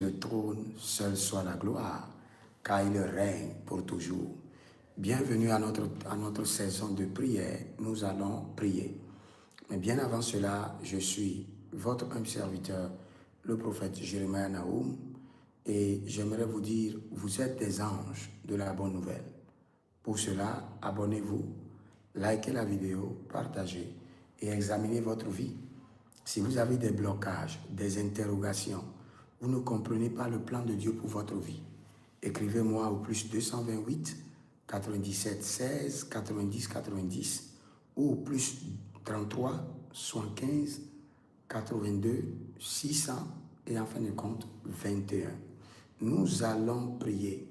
le trône, seul soit la gloire, car il règne pour toujours. Bienvenue à notre saison de prière. Nous allons prier. Mais bien avant cela, je suis votre humble serviteur, le prophète Jérémie Naoum, et j'aimerais vous dire, vous êtes des anges de la bonne nouvelle. Pour cela, abonnez-vous, likez la vidéo, partagez et examinez votre vie. Si vous avez des blocages, des interrogations, vous ne comprenez pas le plan de Dieu pour votre vie, écrivez-moi au plus 228 97 16 90 90 ou au plus 33 75 82 600 et en fin de compte 21. Nous allons prier.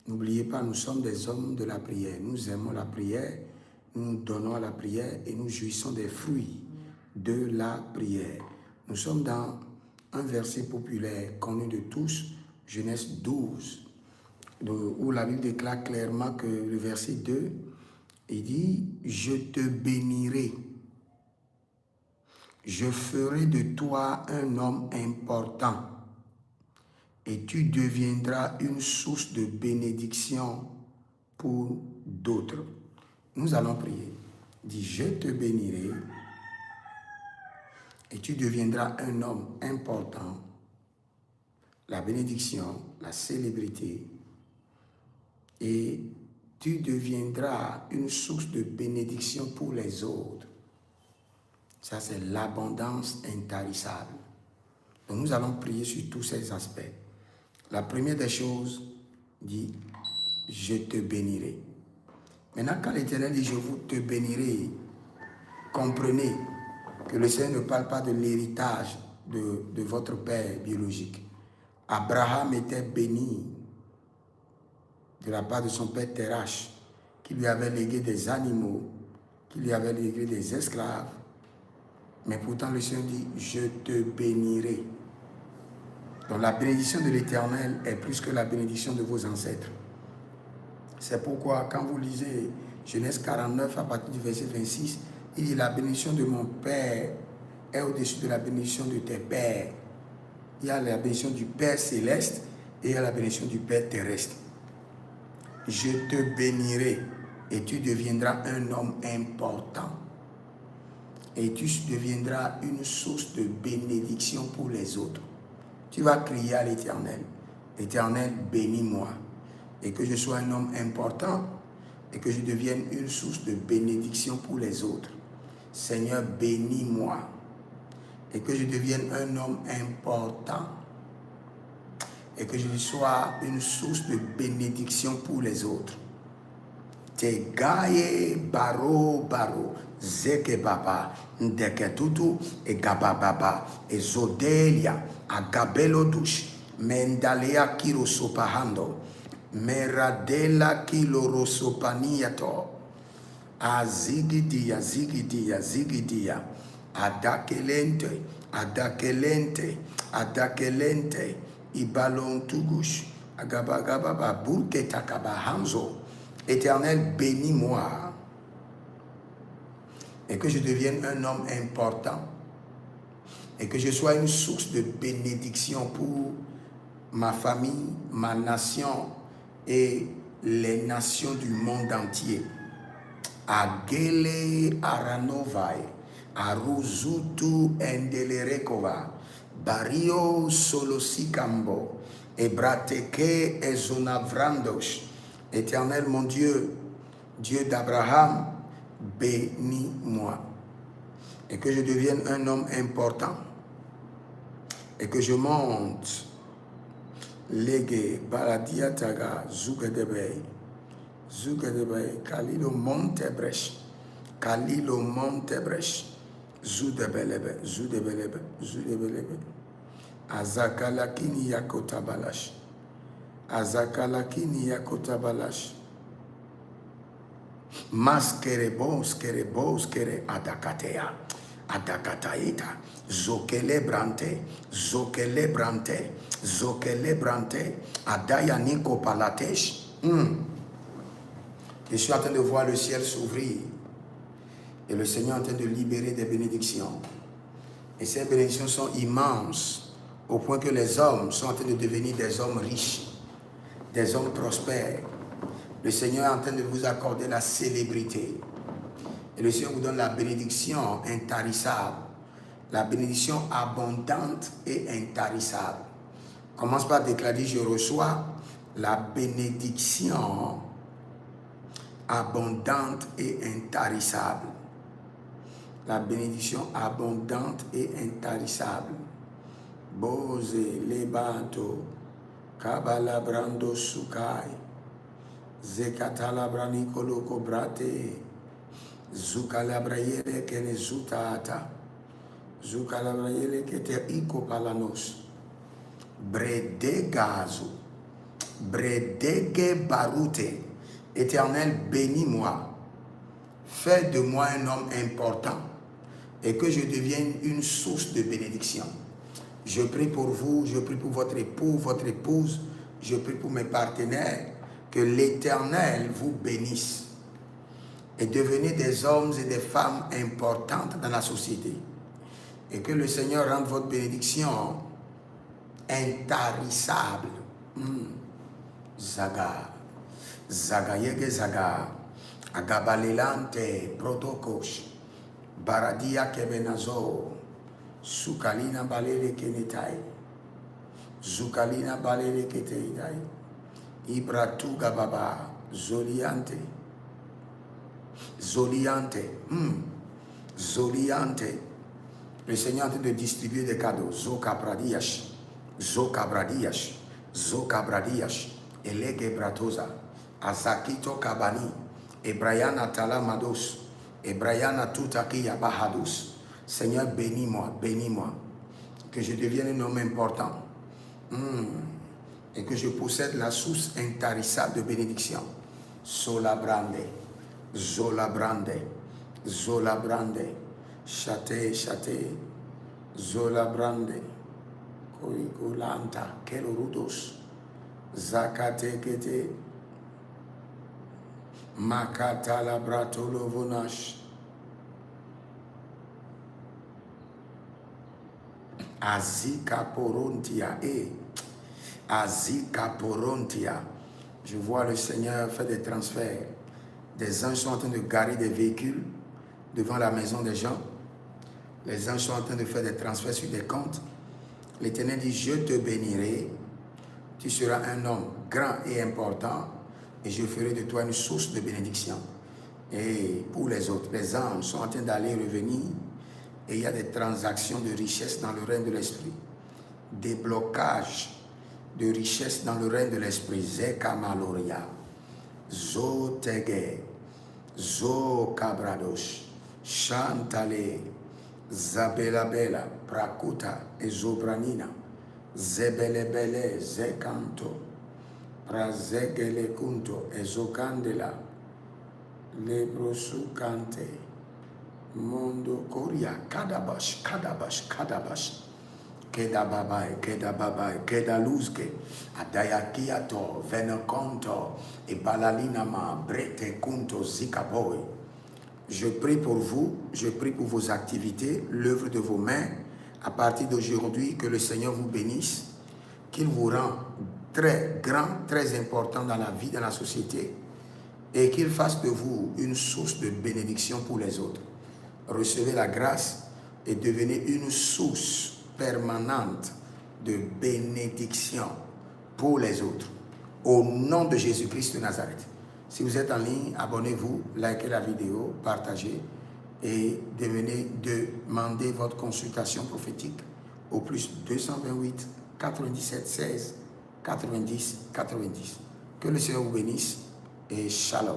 N'oubliez pas, nous sommes des hommes de la prière. Nous aimons la prière, nous nous donnons à la prière et nous jouissons des fruits de la prière. Nous sommes dans un verset populaire connu de tous, Genèse 12, où la Bible déclare clairement que le verset 2, il dit « Je te bénirai, je ferai de toi un homme important et tu deviendras une source de bénédiction pour d'autres. » Nous allons prier. Dit « Je te bénirai et tu deviendras un homme important. » La bénédiction, la célébrité, et tu deviendras une source de bénédiction pour les autres. Ça, c'est l'abondance intarissable. Donc, nous allons prier sur tous ces aspects. La première des choses dit, je te bénirai. Maintenant, quand l'Éternel dit, je vous te bénirai, comprenez que le Seigneur ne parle pas de l'héritage de votre père biologique. Abraham était béni de la part de son père Terach, qui lui avait légué des animaux, qui lui avait légué des esclaves. Mais pourtant le Seigneur dit, je te bénirai. Donc la bénédiction de l'Éternel est plus que la bénédiction de vos ancêtres. C'est pourquoi quand vous lisez Genèse 49 à partir du verset 26, il dit, la bénédiction de mon père est au-dessus de la bénédiction de tes pères. Il y a la bénédiction du Père céleste et il y a la bénédiction du Père terrestre. Je te bénirai et tu deviendras un homme important. Et tu deviendras une source de bénédiction pour les autres. Tu vas crier à l'Éternel. L'Éternel, bénis-moi. Et que je sois un homme important et que je devienne une source de bénédiction pour les autres. Seigneur, bénis-moi. Et que je devienne un homme important. Et que je sois une source de bénédiction pour les autres. Tegaye baro baro. Zeke baba. Ndeketutu. E gabababa. E zodelia. Agabelo dush. Mendalea kirosopahando. Meradela kilorosopaniato. Azigidia, zigidia, zigidia. Adakelente, adakelente, adakelente, ibalon tugush, agabagababa, burketakabahanzo. Éternel, bénis-moi et que je devienne un homme important et que je sois une source de bénédiction pour ma famille, ma nation et les nations du monde entier. Agele aranovai. Aruzutu endelerekova, Bario solosikambo, Ebrateke ezonavrandosh. Éternel mon Dieu, Dieu d'Abraham, bénis-moi. Et que je devienne un homme important. Et que je monte. Lege baladiataga zugedebe. Zugedebe kalilo montebresh. Kalilo montebresh. Zudebelebe, zudebelebe, zudebelebe. Azakalakini yakotabalash. Azakalakini yakotabalash. Maskere boskere adakatea. Adakataita. Zokele brante. Zokele brante. Zokele brante. Adaya niko palatesh. Je suis en train de voir le ciel s'ouvrir. Et le Seigneur est en train de libérer des bénédictions. Et ces bénédictions sont immenses au point que les hommes sont en train de devenir des hommes riches, des hommes prospères. Le Seigneur est en train de vous accorder la célébrité. Et le Seigneur vous donne la bénédiction intarissable, la bénédiction abondante et intarissable. Commence par déclarer, je reçois la bénédiction abondante et intarissable. La bénédiction abondante et intarissable. Bose lebanto, kabalabrando sukai, zekatalabrani koloko brate, zukalabrayele kene zutata, zukalabrayele kete ikopalanos, brede gazo, bredege barute. Éternel, bénis-moi, fais de moi un homme important et que je devienne une source de bénédiction. Je prie pour vous, je prie pour votre époux, votre épouse, je prie pour mes partenaires, que l'Éternel vous bénisse et devenez des hommes et des femmes importantes dans la société. Et que le Seigneur rende votre bénédiction intarissable. Zaga. Zaga yege zaga. Agabalelante protokos. Baradia kebenazo. Sukalina balele kenetai. Zukalina balele keteitai. Ibratuga baba. Zoliante. Zoliante. Zoliante. Le Seigneur est en train de distribuer des cadeaux. Zokabradiash. Zokabradiash. Zokabradiash. Elege bratosa. Azakito kabani. Ebrayana talamados. Ebrayana tutakia bahados. Seigneur, bénis-moi, bénis-moi. Que je devienne un homme important. Et que je possède la source intarissable de bénédiction. Sola brande. Zola brande. Zola brande. Chate, chate. Zola brande. Koikolanta. Kelorudos. Zakate kete. Makata la bratolo vonash. Azika porontia. Azika porontia. Je vois le Seigneur faire des transferts. Des anges sont en train de garer des véhicules devant la maison des gens. Les anges sont en train de faire des transferts sur des comptes. L'Éternel dit, je te bénirai. Tu seras un homme grand et important. Et je ferai de toi une source de bénédiction. Et pour les autres, les anges sont en train d'aller et revenir. Et il y a des transactions de richesse dans le règne de l'esprit. Des blocages de richesse dans le règne de l'esprit. Zeka maloria. Zo tege. Zo cabrados. Chantale. Zabelabela. Prakuta. Ezobranina. Zebelebele. Zekanto. Prazegele kunto. Ezokandela. Lebrosukante. Mondo Korea, Kadabash, Kadabash, Kadabash, Kedababai, Kedababai, Kedaluzke, Adayakiato, Venekonto, et Balalinama, Brete Kunto, Zikaboy. Je prie pour vous, je prie pour vos activités, l'œuvre de vos mains. À partir d'aujourd'hui, que le Seigneur vous bénisse, qu'il vous rend très grand, très important dans la vie, dans la société, et qu'il fasse de vous une source de bénédiction pour les autres. Recevez la grâce et devenez une source permanente de bénédiction pour les autres. Au nom de Jésus-Christ de Nazareth. Si vous êtes en ligne, abonnez-vous, likez la vidéo, partagez et demandez votre consultation prophétique au plus 228 97 16 90 90. Que le Seigneur vous bénisse et shalom.